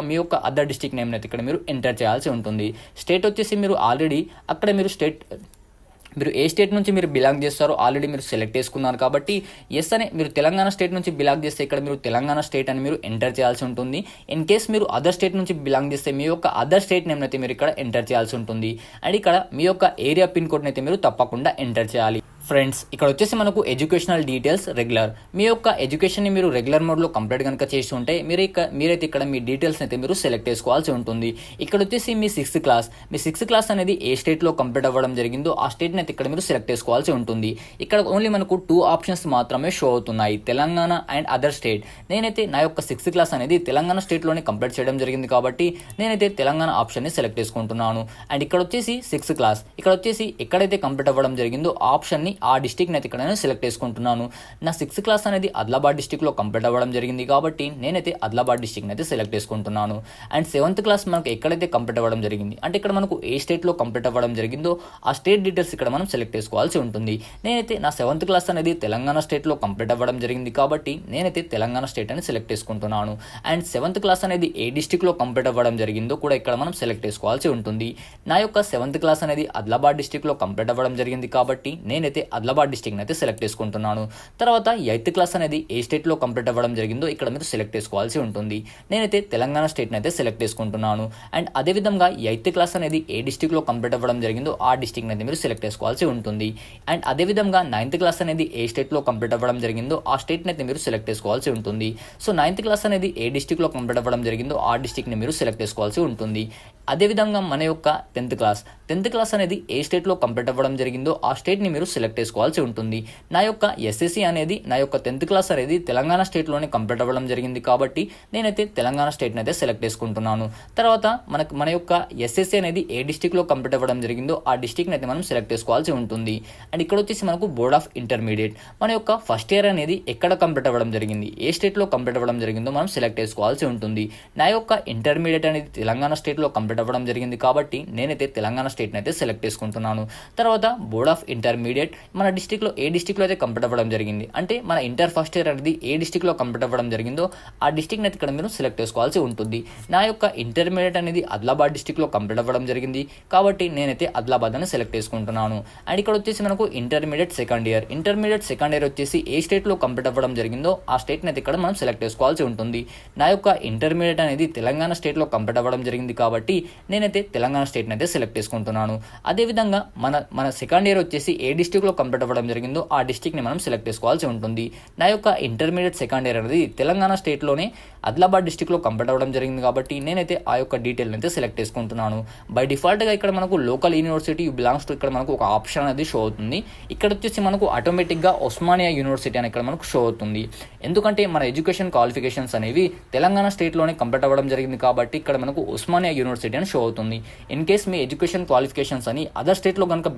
మీ యొక్క అదర్ డిస్టిక్ నేమ్ని అయితే ఇక్కడ మీరు ఎంటర్ చేయాల్సి ఉంటుంది. స్టేట్ వచ్చేసి మీరు ఆల్రెడీ అక్కడ మీరు ఏ స్టేట్ నుంచి మీరు బిలాంగ్ చేస్తారో ఆల్రెడీ మీరు సెలెక్ట్ చేసుకున్నారు కాబట్టి ఎస్ అని, మీరు తెలంగాణ స్టేట్ నుంచి బిలాంగ్ చేస్తే ఇక్కడ మీరు తెలంగాణ స్టేట్ అని మీరు ఎంటర్ చేయాల్సి ఉంటుంది. ఇన్ కేస్ మీరు అదర్ స్టేట్ నుంచి బిలాంగ్ చేస్తే మీ యొక్క అదర్ స్టేట్ నేమ్ అయితే మీరు ఇక్కడ ఎంటర్ చేయాల్సి ఉంటుంది. అండ్ ఇక్కడ మీ యొక్క ఏరియా పిన్ కోడ్ని అయితే మీరు తప్పకుండా ఎంటర్ చేయాలి. ఫ్రెండ్స్, ఇక్కడ వచ్చేసి మనకు ఎడ్యుకేషనల్ డీటెయిల్స్ రెగ్యులర్. మీ యొక్క ఎడ్యుకేషన్ని మీరు రెగ్యులర్ మోడ్లో కంప్లీట్ కనుక చేసి ఉంటే మీరైతే ఇక్కడ మీ డీటెయిల్స్ అయితే మీరు సెలెక్ట్ చేసుకోవాల్సి ఉంటుంది. ఇక్కడ వచ్చేసి మీ సిక్స్త్ క్లాస్ అనేది ఏ స్టేట్లో కంప్లీట్ అవ్వడం జరిగిందో ఆ స్టేట్ని అయితే ఇక్కడ మీరు సెలెక్ట్ చేసుకోవాల్సి ఉంటుంది. ఇక్కడ ఓన్లీ మనకు 2 ఆప్షన్స్ మాత్రమే షో అవుతున్నాయి, తెలంగాణ అండ్ అదర్ స్టేట్. నేనైతే నా యొక్క 6th క్లాస్ అనేది తెలంగాణ స్టేట్లోనే కంప్లీట్ చేయడం జరిగింది కాబట్టి నేనైతే తెలంగాణ ఆప్షన్ని సెలెక్ట్ చేసుకుంటున్నాను. అండ్ ఇక్కడ వచ్చేసి 6th క్లాస్, ఇక్కడ వచ్చేసి ఎక్కడైతే కంప్లీట్ అవ్వడం జరిగిందో ఆ ఆప్షన్ని ఆ డిస్టిక్ని అయితే ఇక్కడ నేను సెలెక్ట్ చేసుకుంటున్నాను. నా 6th క్లాస్ అనేది ఆదిలాబాద్ డిస్టిక్లో కంప్లీట్ అవ్వడం జరిగింది కాబట్టి నేనైతే ఆదిలాబాద్ డిస్టిక్ని అయితే సెలెక్ట్ చేసుకుంటున్నాను. అండ్ 7th క్లాస్ మనకు ఎక్కడైతే కంప్లీట్ అవ్వడం జరిగింది, అంటే ఇక్కడ మనకు ఏ స్టేట్లో కంప్లీట్ అవ్వడం జరిగిందో ఆ స్టేట్ డీటెయిల్స్ ఇక్కడ మనం సెలెక్ట్ చేసుకోవాల్సి ఉంటుంది. నేనైతే నా 7th క్లాస్ అనేది తెలంగాణ స్టేట్లో కంప్లీట్ అవ్వడం జరిగింది కాబట్టి నేనైతే తెలంగాణ స్టేట్ అని సెలెక్ట్ చేసుకుంటున్నాను. అండ్ 7th క్లాస్ అనేది ఏ డిస్టిక్లో కంప్లీట్ అవ్వడం జరిగిందో కూడా ఇక్కడ మనం సెలెక్ట్ చేసుకోవాల్సి ఉంటుంది. నా యొక్క 7th క్లాస్ అనేది ఆదిలాబాద్ డిస్టిక్లో కంప్లీట్ అవ్వడం జరిగింది కాబట్టి నేనైతే ఆదిలాబాద్ డిస్టిక్ని అయితే సెలెక్ట్ చేసుకుంటున్నాను. తర్వాత 8th క్లాస్ అనేది ఏ స్టేట్లో కంప్లీట్ అవ్వడం జరిగిందో ఇక్కడ మీరు సెలెక్ట్ చేసుకోవాల్సి ఉంటుంది. నేనైతే తెలంగాణ స్టేట్ని అయితే సెలెక్ట్ చేసుకుంటున్నాను. అండ్ అదేవిధంగా 8th క్లాస్ అనేది ఏ డిస్టిక్లో కంప్లీట్ అవ్వడం జరిగిందో ఆ డిస్టిక్ని అయితే మీరు సెలెక్ట్ చేసుకోవాల్సి ఉంటుంది. అండ్ అదేవిధంగా 9th క్లాస్ అనేది ఏ స్టేట్లో కంప్లీట్ అవ్వడం జరిగిందో ఆ స్టేట్ని అయితే మీరు సెలెక్ట్ చేసుకోవాల్సి ఉంటుంది. సో 9th క్లాస్ అనేది ఏ డిస్టిక్లో కంప్లీట్ అవ్వడం జరిగిందో ఆ డిస్టిక్ని మీరు సెలెక్ట్ చేసుకోవాల్సి ఉంటుంది. అదేవిధంగా మన యొక్క 10th క్లాస్ అనేది ఏ స్టేట్లో కంప్లీట్ అవ్వడం జరిగిందో ఆ స్టేట్ని మీరు సెలెక్ట్ చేసుకోవాల్సి ఉంటుంది. నా యొక్క ఎస్ఎస్సి అనేది నా యొక్క 10th క్లాస్ అనేది తెలంగాణ స్టేట్లోనే కంప్లీట్ అవ్వడం జరిగింది కాబట్టి నేనైతే తెలంగాణ స్టేట్ని అయితే సెలెక్ట్ చేసుకుంటున్నాను. తర్వాత మన యొక్క ఎస్ఎస్సి అనేది ఏ డిస్టిక్లో కంప్లీట్ అవ్వడం జరిగిందో ఆ డిస్టిక్ని అయితే మనం సెలెక్ట్ చేసుకోవాల్సి ఉంటుంది. అండ్ ఇక్కడ వచ్చేసి మనకు బోర్డ్ ఆఫ్ ఇంటర్మీడియట్, మన యొక్క ఫస్ట్ ఇయర్ అనేది ఎక్కడ కంప్లీట్ అవ్వడం జరిగింది, ఏ స్టేట్లో కంప్లీట్ అవ్వడం జరిగిందో మనం సెలెక్ట్ చేసుకోవాల్సి ఉంటుంది. నా యొక్క ఇంటర్మీడియట్ అనేది తెలంగాణ స్టేట్లో కంప్లీట్ అవ్వడం జరిగింది కాబట్టి నేనైతే తెలంగాణ స్టేట్ని అయితే సెలెక్ట్ చేసుకుంటున్నాను. తర్వాత బోర్డ్ ఆఫ్ ఇంటర్మీడియట్ మన డిస్టిక్లో ఏ డిస్టిక్లో అయితే కంప్లీట్ అవ్వడం జరిగింది, అంటే మన ఇంటర్ ఫస్ట్ ఇయర్ అనేది ఏ డిస్టిక్లో కంప్లీట్ అవ్వడం జరిగిందో ఆ డిస్టిక్ని అయితే ఇక్కడ మీరు సెలెక్ట్ చేసుకోవాల్సి ఉంటుంది. నా యొక్క ఇంటర్మీడియట్ అనేది ఆదిలాబాద్ డిస్టిక్లో కంప్లీట్ అవ్వడం జరిగింది కాబట్టి నేనైతే ఆదిలాబాద్ అని సెలెక్ట్ చేసుకుంటున్నాను. అండ్ ఇక్కడ వచ్చేసి మనకు ఇంటర్మీడియట్ సెకండ్ ఇయర్ వచ్చేసి ఏ స్టేట్లో కంప్లీట్ అవ్వడం జరిగిందో ఆ స్టేట్ని అయితే ఇక్కడ మనం సెలెక్ట్ చేసుకోవాల్సి ఉంటుంది. నా యొక్క ఇంటర్మీడియట్ అనేది తెలంగాణ స్టేట్లో కంప్లీట్ అవ్వడం జరిగింది కాబట్టి నేనైతే తెలంగాణ స్టేట్ని అయితే సెలెక్ట్ చేసుకుంటున్నాను. అదేవిధంగా మన సెకండ్ ఇయర్ వచ్చేసి ఏ డిస్టిక్లో కంప్లీట్ అవ్వడం జరిగిందో ఆ డిస్టిక్ని మనం సెలెక్ట్ చేసుకోవాల్సి ఉంటుంది. నా యొక్క ఇంటర్మీడియట్ సెకండ్ ఇయర్ అనేది తెలంగాణ స్టేట్లోనే ఆదిలాబాద్ డిస్టిక్లో కంప్లీట్ అవ్వడం జరిగింది కాబట్టి నేనైతే ఆ యొక్క డీటెయిల్ని అయితే సెలెక్ట్ చేసుకుంటున్నాను. బై డిఫాల్ట్గా ఇక్కడ మనకు లోకల్ యూనివర్సిటీ బిలాంగ్స్ టు ఇక్కడ మనకు ఒక ఆప్షన్ అనేది షో అవుతుంది. ఇక్కడ వచ్చేసి మనకు ఆటోమేటిక్గా ఉస్మానియా యూనివర్సిటీ అని ఇక్కడ మనకు షో అవుతుంది. ఎందుకంటే మన ఎడ్యుకేషన్ క్వాలిఫికేషన్స్ అనేవి తెలంగాణ స్టేట్లోనే కంప్లీట్ అవ్వడం జరిగింది కాబట్టి ఇక్కడ మనకు ఉస్మానియా యూనివర్సిటీ అని షో అవుతుంది. In case me education qualifications అని అదర్ స్టేట్లో కనుక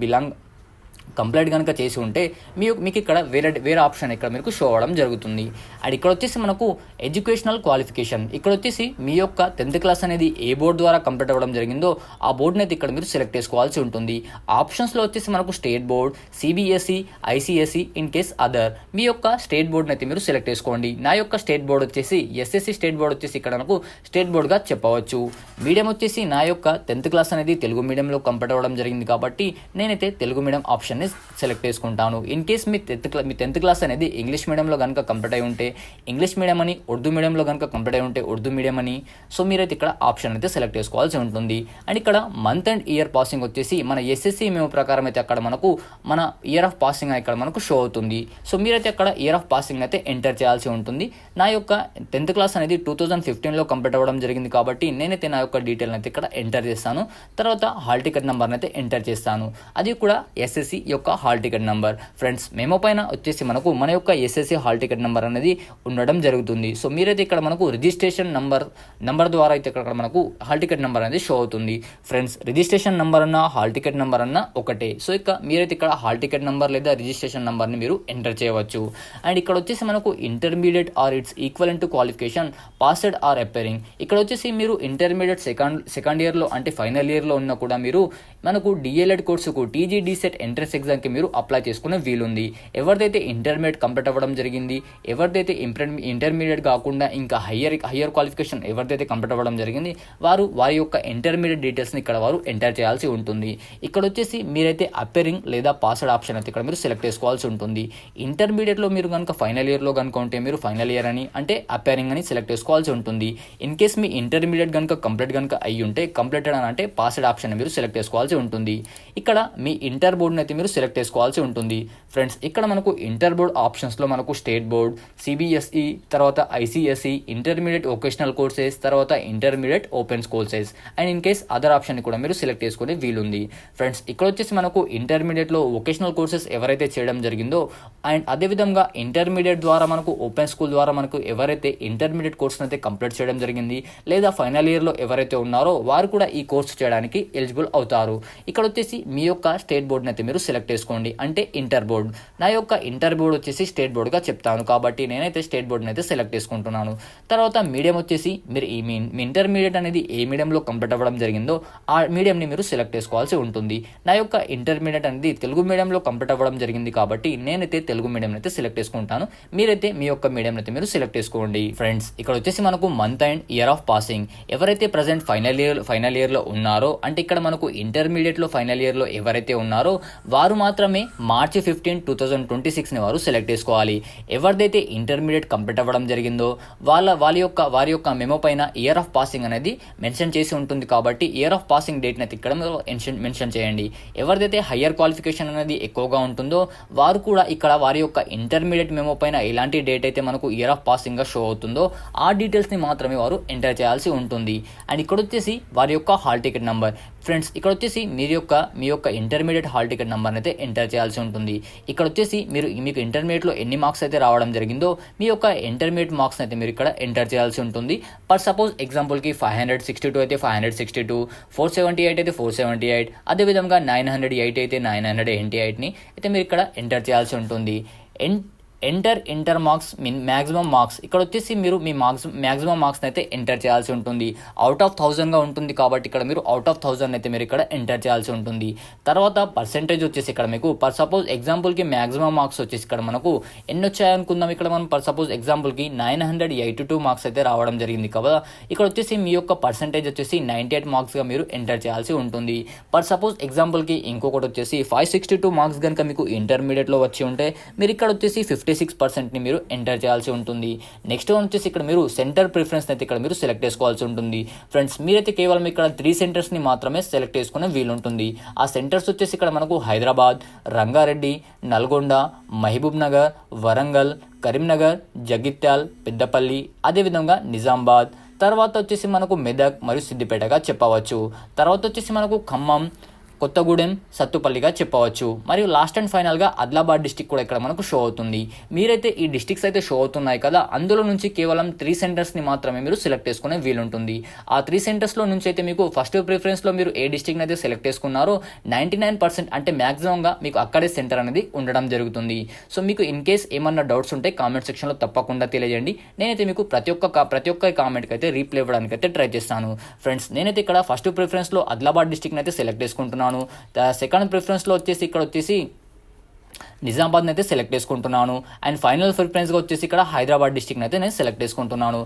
కంప్లీట్ కనుక చేసి ఉంటే మీకు ఇక్కడ వేరే ఆప్షన్ ఇక్కడ మీకు షో అవ్వడం జరుగుతుంది. అండ్ ఇక్కడ వచ్చేసి మనకు ఎడ్యుకేషనల్ క్వాలిఫికేషన్, ఇక్కడ వచ్చేసి మీ యొక్క 10th క్లాస్ అనేది ఏ బోర్డు ద్వారా కంప్లీట్ అవ్వడం జరిగిందో ఆ బోర్డుని అయితే ఇక్కడ మీరు సెలెక్ట్ చేసుకోవాల్సి ఉంటుంది. ఆప్షన్స్లో వచ్చేసి మనకు state board, CBSE, ICSE, in case other మీ యొక్క స్టేట్ బోర్డుని అయితే మీరు సెలెక్ట్ చేసుకోండి. నా యొక్క స్టేట్ బోర్డ్ వచ్చేసి ఎస్ఎస్సి స్టేట్ బోర్డ్ వచ్చేసి ఇక్కడ మనకు స్టేట్ బోర్డుగా చెప్పవచ్చు. మీడియం వచ్చేసి నా యొక్క 10th క్లాస్ అనేది తెలుగు మీడియంలో కంప్లీట్ అవ్వడం జరిగింది కాబట్టి నేనైతే తెలుగు మీడియం ఆప్షన్ సెలెక్ట్ చేసుకుంటాను. In case me 10th class అనేది ఇంగ్లీష్ మీడియంలో కనుక కంప్లీట్ అయి ఉంటే ఇంగ్లీష్ మీడియం అని, ఉర్దూ మీడియంలో కనుక కంప్లీట్ అయి ఉంటే ఉర్దూ మీడియం అని, సో మీరైతే ఇక్కడ ఆప్షన్ అయితే సెలెక్ట్ చేసుకోవాల్సి ఉంటుంది. అండ్ ఇక్కడ మంత్ అండ్ ఇయర్ పాసింగ్ వచ్చేసి మన ఎస్ఎస్సి మేము ప్రకారం అయితే అక్కడ మనకు మన ఇయర్ ఆఫ్ పాసింగ్ ఇక్కడ మనకు షో అవుతుంది. సో మీరైతే అక్కడ ఇయర్ ఆఫ్ పాసింగ్ అయితే ఎంటర్ చేయాల్సి ఉంటుంది. నా యొక్క 10th క్లాస్ అనేది 2015లో కంప్లీట్ అవ్వడం జరిగింది కాబట్టి నేనైతే నా యొక్క డీటెయిల్ అయితే ఇక్కడ ఎంటర్ చేస్తాను. తర్వాత హాల్ టికెట్ నెంబర్ని అయితే ఎంటర్ చేస్తాను. అది కూడా ఎస్ఎస్సి ఈ యొక్క hall ticket number. Friends memo పైన వచ్చేసి మనకు మన యొక్క ఎస్ఎస్సి హాల్ టికెట్ నెంబర్ అనేది ఉండడం జరుగుతుంది. సో మీరైతే ఇక్కడ మనకు రిజిస్ట్రేషన్ నంబర్ ద్వారా అయితే ఇక్కడ మనకు హాల్ టికెట్ నెంబర్ అనేది షో అవుతుంది. ఫ్రెండ్స్ రిజిస్ట్రేషన్ నెంబర్ అన్న హాల్ టికెట్ నెంబర్ అన్న ఒకటే. సో ఇక మీరైతే ఇక్కడ హాల్ టికెట్ నెంబర్ లేదా రిజిస్ట్రేషన్ నెంబర్ని మీరు ఎంటర్ చేయవచ్చు. అండ్ ఇక్కడ వచ్చేసి మనకు intermediate or its equivalent to qualification passed or appearing. ఇక్కడ వచ్చేసి మీరు ఇంటర్మీడియట్ సెకండ్ ఇయర్లో అంటే ఫైనల్ ఇయర్లో ఉన్నా కూడా మీరు మనకు డిఎల్ఎడ్ కోర్సుకు టీజీ డిసెట్ ఎంట్రన్స్ ఎగ్జామ్కి మీరు అప్లై చేసుకునే వీలుంది. ఎవరిదైతే ఇంటర్మీడియట్ కంప్లీట్ అవ్వడం జరిగింది, ఎవరిదైతే ఇంటర్మీడియట్ కాకుండా ఇంకా హయ్యర్ క్వాలిఫికేషన్ ఎవరిదైతే కంప్లీట్ అవ్వడం జరిగింది వారి యొక్క ఇంటర్మీడియట్ డీటెయిల్స్ని ఇక్కడ వారు ఎంటర్ చేయాల్సి ఉంటుంది. ఇక్కడ వచ్చేసి మీరైతే అపేరింగ్ లేదా పాస్డ్ ఆప్షన్ అయితే ఇక్కడ మీరు సెలెక్ట్ చేసుకోవాల్సి ఉంటుంది. ఇంటర్మీడియట్లో మీరు కనుక ఫైనల్ ఇయర్లో కనుక ఉంటే మీరు ఫైనల్ ఇయర్ అని అంటే అపేరింగ్ అని సెలెక్ట్ చేసుకోవాల్సి ఉంటుంది. ఇన్ కేస్ మీ ఇంటర్మీడియట్ కనుక కంప్లీట్ కనుక అయ్యి ఉంటే కంప్లీటెడ్ అని అంటే పాస్డ్ ఆప్షన్ మీరు సెలెక్ట్ చేసుకోవాల్సి ఉంటుంది. ఇక్కడ మీ ఇంటర్ బోర్డ్ని అయితే మీరు సెలెక్ట్ చేసుకోవాల్సి ఉంటుంది. ఫ్రెండ్స్ ఇక్కడ మనకు ఇంటర్ బోర్డ్ ఆప్షన్స్లో మనకు స్టేట్ బోర్డ్, సిబిఎస్ఈ, తర్వాత ఐసిఎస్ఈ, ఇంటర్మీడియట్ వొకేషనల్ కోర్సెస్, తర్వాత intermediate open courses and in case other option కూడా మీరు సెలెక్ట్ చేసుకునే వీలుంది. ఫ్రెండ్స్ ఇక్కడ వచ్చేసి మనకు ఇంటర్మీడియట్లో వొకేషనల్ కోర్సెస్ ఎవరైతే చేయడం జరిగిందో అండ్ అదేవిధంగా ఇంటర్మీడియట్ ద్వారా మనకు ఓపెన్ స్కూల్ ద్వారా మనకు ఎవరైతే ఇంటర్మీడియట్ కోర్సును అయితే కంప్లీట్ చేయడం జరిగింది లేదా ఫైనల్ ఇయర్లో ఎవరైతే ఉన్నారో వారు కూడా ఈ కోర్సు చేయడానికి ఎలిజిబుల్ అవుతారు. ఇక్కడ వచ్చేసి మీ యొక్క స్టేట్ బోర్డ్ని అయితే మీరు సెలెక్ట్ చేసుకోండి అంటే ఇంటర్ బోర్డ్. నా యొక్క ఇంటర్ బోర్డ్ వచ్చేసి స్టేట్ బోర్డ్గా చెప్తాను కాబట్టి నేనైతే స్టేట్ బోర్డ్ని అయితే సెలెక్ట్ చేసుకుంటున్నాను. తర్వాత మీడియం వచ్చేసి మీరు మీ ఇంటర్మీడియట్ అనేది ఏ మీడియంలో కంప్లీట్ అవ్వడం జరిగిందో ఆ మీడియంని మీరు సెలెక్ట్ చేసుకోవాల్సి ఉంటుంది. నా యొక్క ఇంటర్మీడియట్ అనేది తెలుగు మీడియంలో కంప్లీట్ అవ్వడం జరిగింది కాబట్టి నేనైతే తెలుగు మీడియం అయితే సెలెక్ట్ చేసుకుంటాను. మీరైతే మీ యొక్క మీడియం అయితే మీరు సెలెక్ట్ చేసుకోండి. ఫ్రెండ్స్ ఇక్కడ వచ్చేసి మనకు month and year of passing ఎవరైతే ప్రజెంట్ ఫైనల్ ఇయర్లో ఉన్నారో అంటే ఇక్కడ మనకు ఇంటర్మీడియట్లో ఫైనల్ ఇయర్లో ఎవరైతే ఉన్నారో వారు మాత్రమే మార్చి 15, 2026ని వారు సెలెక్ట్ చేసుకోవాలి. ఎవరిదైతే ఇంటర్మీడియట్ కంప్లీట్ అవ్వడం జరిగిందో వారి యొక్క మెమో పైన ఇయర్ ఆఫ్ పాసింగ్ అనేది మెన్షన్ చేసి ఉంటుంది కాబట్టి ఇయర్ ఆఫ్ పాసింగ్ డేట్ని అయితే ఇక్కడ మెన్షన్ చేయండి. ఎవరిదైతే హయ్యర్ క్వాలిఫికేషన్ అనేది ఎక్కువగా ఉంటుందో వారు కూడా ఇక్కడ వారి యొక్క ఇంటర్మీడియట్ మెమో పైన ఎలాంటి డేట్ అయితే మనకు ఇయర్ ఆఫ్ పాసింగ్గా షో అవుతుందో ఆ డీటెయిల్స్ని మాత్రమే వారు ఎంటర్ చేయాల్సి ఉంటుంది. అండ్ ఇక్కడ వచ్చేసి వారి యొక్క హాల్ టికెట్ నెంబర్. ఫ్రెండ్స్ ఇక్కడ వచ్చేసి మీ యొక్క ఇంటర్మీడియట్ హాల్ టికెట్ నెంబర్ని అయితే ఎంటర్ చేయాల్సి ఉంటుంది. ఇక్కడ వచ్చేసి మీకు ఇంటర్మీడియట్లో ఎన్ని మార్క్స్ అయితే రావడం జరిగిందో మీ యొక్క ఇంటర్మీడియట్ మార్క్స్ అయితే మీరు ఇక్కడ ఎంటర్ చేయాల్సి ఉంటుంది. ఫర్ సపోజ్ ఎగ్జాంపుల్కి 562 అయితే 562, 478 అయితే 478, అదేవిధంగా 908 అయితే 988ని అయితే మీరు ఇక్కడ ఎంటర్ చేయాల్సి ఉంటుంది. ఇంటర్ మార్క్స్ మ్యాక్సిమం మార్క్స్ ఇక్కడ వచ్చేసి మీరు మీ మ్యాక్సిమం మార్క్స్ అయితే ఎంటర్ చేయాల్సి ఉంటుంది. అవుట్ ఆఫ్ 1000గా ఉంటుంది కాబట్టి ఇక్కడ మీరు అవుట్ ఆఫ్ 1000 అయితే మీరు ఇక్కడ ఎంటర్ చేయాల్సి ఉంటుంది. తర్వాత పర్సెంటేజ్ వచ్చేసి ఇక్కడ మీకు పర్ సపోజ్ ఎగ్జాంపుల్కి మ్యాక్సిమం మార్క్స్ వచ్చేసి ఇక్కడ మనకు ఎన్ని వచ్చాయనుకుందాం. ఇక్కడ మనం పర్ సపోజ్ ఎగ్జాంపుల్కి 982 మార్క్స్ అయితే రావడం జరిగింది కదా. ఇక్కడ వచ్చేసి మీ యొక్క పర్సెంటేజ్ వచ్చేసి 98 మార్క్స్గా మీరు ఎంటర్ చేయాల్సి ఉంటుంది. పర్ సపోజ్ ఎగ్జాంపుల్కి ఇంకొకటి వచ్చేసి 562 మార్క్స్ కనుక మీకు ఇంటర్మీడియట్లో వచ్చి ఉంటే మీరు ఇక్కడ వచ్చేసి 56%ని మీరు ఎంటర్ చేయాల్సి ఉంటుంది. నెక్స్ట్ వన్ వచ్చేసి ఇక్కడ మీరు సెంటర్ ప్రిఫరెన్స్ అయితే ఇక్కడ మీరు సెలెక్ట్ చేసుకోవాల్సి ఉంటుంది. ఫ్రెండ్స్ మీరైతే కేవలం ఇక్కడ 3 సెంటర్స్ని మాత్రమే సెలెక్ట్ చేసుకునే వీలుంటుంది. ఆ సెంటర్స్ వచ్చేసి ఇక్కడ మనకు హైదరాబాద్, రంగారెడ్డి, నల్గొండ, మహబూబ్ నగర్, వరంగల్, కరీంనగర్, జగిత్యాల్, పెద్దపల్లి, అదేవిధంగా నిజామాబాద్, తర్వాత వచ్చేసి మనకు మెదక్ మరియు సిద్దిపేటగా చెప్పవచ్చు. తర్వాత వచ్చేసి మనకు ఖమ్మం, కొత్తగూడెం, సత్తుపల్లిగా చెప్పవచ్చు. మరియు లాస్ట్ అండ్ ఫైనల్గా ఆదిలాబాద్ డిస్టిక్ కూడా ఇక్కడ మనకు షో అవుతుంది. మీరైతే ఈ డిస్టిక్స్ అయితే షో అవుతున్నాయి కదా, అందులో నుంచి కేవలం 3 సెంటర్స్ని మాత్రమే మీరు సెలెక్ట్ చేసుకునే వీలుంటుంది. ఆ 3 సెంటర్స్లో నుంచి అయితే మీకు ఫస్ట్ ప్రిఫరెన్స్లో మీరు ఏ డిస్టిక్ని అయితే సెలెక్ట్ చేసుకున్నారో 99% అంటే మ్యాక్సిమంగా మీకు అక్కడే సెంటర్ అనేది ఉండడం జరుగుతుంది. సో మీకు ఇన్ కేస్ ఏమన్నా డౌట్స్ ఉంటే కామెంట్ సెక్షన్లో తప్పకుండా తెలియజేయండి. నేనైతే మీకు ప్రతి ఒక్క కామెంట్కి అయితే రీప్లై ఇవ్వడానికి అయితే ట్రై చేస్తాను. ఫ్రెండ్స్ నేనైతే ఇక్కడ ఫస్ట్ ప్రిఫరెన్స్లో ఆదిలాబాద్ డిస్టిక్ని అయితే సెలెక్ట్ చేసుకుంటున్నాను. సెకండ్ ప్రిఫరెన్స్లో వచ్చేసి నిజామాబాద్ని అయితే సెలెక్ట్ చేసుకుంటున్నాను. అండ్ ఫైనల్ ప్రిఫరెన్స్గా వచ్చేసి ఇక్కడ హైదరాబాద్ డిస్టిక్ని అయితే నేను సెలెక్ట్ చేసుకుంటున్నాను.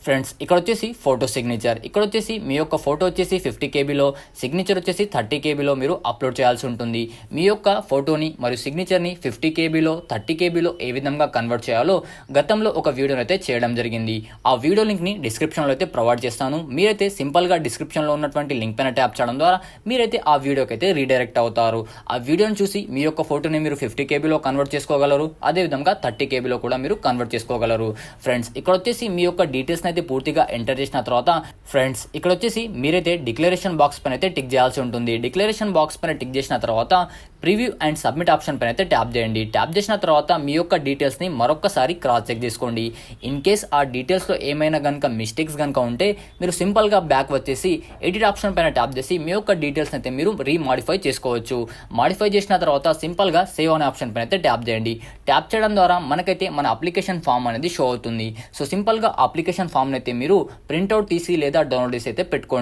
ఫ్రెండ్స్ ఇక్కడ వచ్చేసి ఫోటో సిగ్నేచర్. ఇక్కడ వచ్చేసి మీ యొక్క ఫోటో వచ్చేసి 50 KBలో, సిగ్నేచర్ వచ్చేసి 30 KBలో మీరు అప్లోడ్ చేయాల్సి ఉంటుంది. మీ యొక్క ఫోటోని మరియు సిగ్నేచర్ని 50 KBలో 30 KBలో ఏ విధంగా కన్వర్ట్ చేయాలో గతంలో ఒక వీడియోని అయితే చేయడం జరిగింది. ఆ వీడియో లింక్ని డిస్క్రిప్షన్లో అయితే ప్రొవైడ్ చేస్తాను. మీరైతే సింపుల్గా డిస్క్రిప్షన్లో ఉన్నటువంటి లింక్ పైన ట్యాప్ చేయడం ద్వారా మీరైతే ఆ వీడియోకి అయితే రీడైరెక్ట్ అవుతారు. ఆ వీడియోని చూసి మీ యొక్క ఫోటోని మీరు 50 KBలో కన్వర్ట్ చేసుకోగలరు. అదేవిధంగా 30 KBలో కూడా మీరు కన్వర్ట్ చేసుకోగలరు. ఫ్రెండ్స్ ఇక్కడ వచ్చేసి మీ యొక్క డీటెయిల్స్ అయితే పూర్తిగా ఎంటర్ చేసిన తర్వాత ఫ్రెండ్స్ ఇక్కడ వచ్చేసి మీరైతే డిక్లరేషన్ బాక్స్ పైన అయితే టిక్ చేయాల్సి ఉంటుంది. డిక్లరేషన్ బాక్స్ పైన టిక్ చేసిన తర్వాత ప్రివ్యూ అండ్ సబ్మిట్ ఆప్షన్ పైన అయితే ట్యాప్ చేయండి. ట్యాప్ చేసిన తర్వాత మీ యొక్క డీటెయిల్స్ ని మరొకసారి క్రాస్ చెక్ చేసుకోండి. ఇన్ కేస్ ఆ డీటెయిల్స్ లో ఏమైనా గనుక మిస్టేక్స్ గనుక ఉంటే మీరు సింపుల్ గా బ్యాక్ వచ్చేసి ఎడిట్ ఆప్షన్ పైన ట్యాప్ చేసి మీ యొక్క డీటెయిల్స్ అయితే మీరు రీమాడిఫై చేసుకోవచ్చు. మాడిఫై చేసిన తర్వాత సింపుల్ గా సేవ్ అనే ఆప్షన్ పైన అయితే ట్యాప్ చేయండి. ట్యాప్ చేయడం ద్వారా మనకైతే మన అప్లికేషన్ ఫామ్ అనేది షో అవుతుంది. సో సింపుల్ గా అప్లికేషన్ ఫామ్ అయితే మీరు ప్రింట్అవుట్ తీసి లేదా డౌన్లోడ్ చేసి అయితే పెట్టుకోండి.